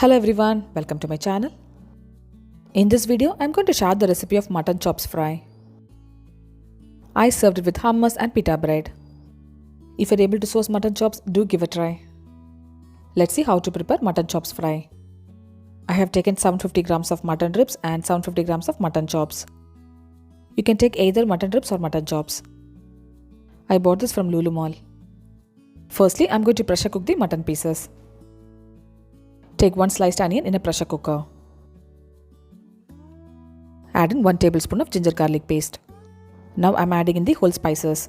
Hello everyone, welcome to my channel. In this video, I'm going to share the recipe of mutton chops fry. I served it with hummus and pita bread. If you're able to source mutton chops, do give a try. Let's see how to prepare mutton chops fry. I have taken 750 grams of mutton ribs and 750 grams of mutton chops. You can take either mutton ribs or mutton chops. I bought this from Lulu Mall. Firstly, I'm going to pressure cook the mutton pieces. Take one sliced onion in a pressure cooker. Add in 1 tablespoon of ginger garlic paste. Now I'm adding in the whole spices.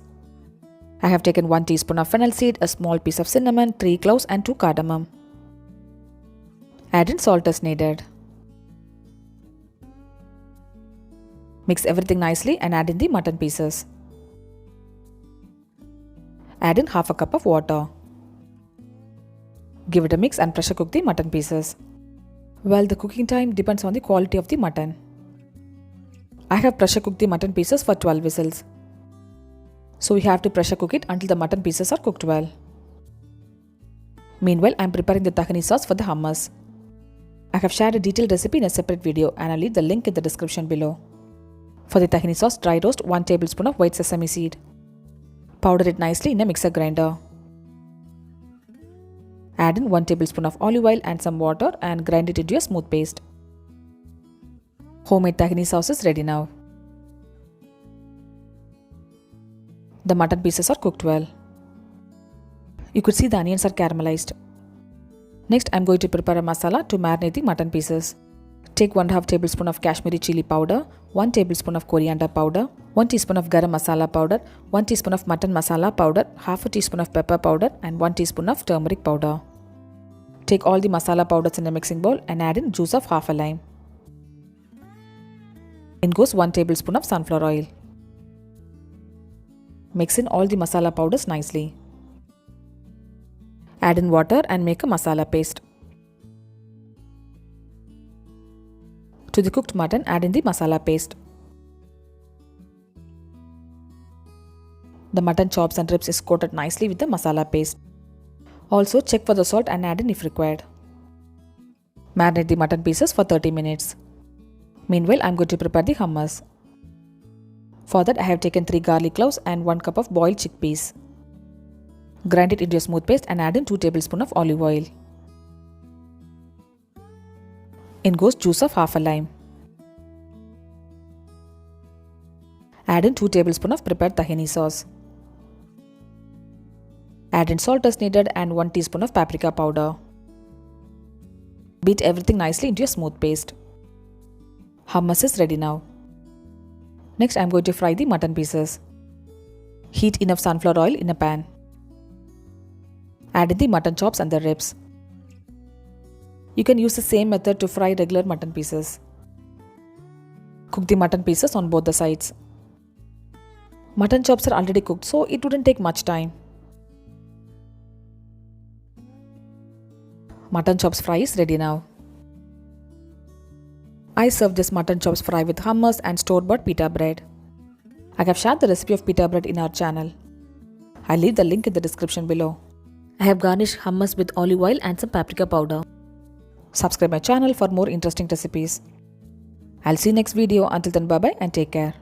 I have taken 1 teaspoon of fennel seed, a small piece of cinnamon, 3 cloves and 2 cardamom. Add in salt as needed. Mix everything nicely and add in the mutton pieces. Add in half a cup of water. Give it a mix and pressure cook the mutton pieces. Well, the cooking time depends on the quality of the mutton. I have pressure cooked the mutton pieces for 12 whistles. So we have to pressure cook it until the mutton pieces are cooked well. Meanwhile, I am preparing the tahini sauce for the hummus. I have shared a detailed recipe in a separate video and I'll leave the link in the description below. For the tahini sauce, dry roast 1 tablespoon of white sesame seed. Powder it nicely in a mixer grinder. Add in 1 tablespoon of olive oil and some water and grind it into a smooth paste. Homemade tahini sauce is ready now. The mutton pieces are cooked well. You could see the onions are caramelized. Next, I am going to prepare a masala to marinate the mutton pieces. Take 1/2 tablespoon of Kashmiri chili powder, 1 tablespoon of coriander powder, 1 teaspoon of garam masala powder, 1 teaspoon of mutton masala powder, half a teaspoon of pepper powder and 1 teaspoon of turmeric powder. Take all the masala powders in a mixing bowl and add in juice of half a lime. In goes 1 tablespoon of sunflower oil. Mix in all the masala powders nicely. Add in water and make a masala paste. To the cooked mutton, add in the masala paste. The mutton chops and ribs is coated nicely with the masala paste. Also, check for the salt and add in if required. Marinate the mutton pieces for 30 minutes. Meanwhile, I am going to prepare the hummus. For that, I have taken 3 garlic cloves and 1 cup of boiled chickpeas. Grind it into a smooth paste and add in 2 tablespoons of olive oil. In goes juice of half a lime. Add in 2 tablespoons of prepared tahini sauce. Add in salt as needed and 1 teaspoon of paprika powder. Beat everything nicely into a smooth paste. Hummus is ready now. Next, I am going to fry the mutton pieces. Heat enough sunflower oil in a pan. Add in the mutton chops and the ribs. You can use the same method to fry regular mutton pieces. Cook the mutton pieces on both the sides. Mutton chops are already cooked, so it wouldn't take much time. Mutton chops fry is ready now. I serve this mutton chops fry with hummus and store-bought pita bread. I have shared the recipe of pita bread in our channel. I'll leave the link in the description below. I have garnished hummus with olive oil and some paprika powder. Subscribe my channel for more interesting recipes. I'll see you next video. Until then, bye bye and take care.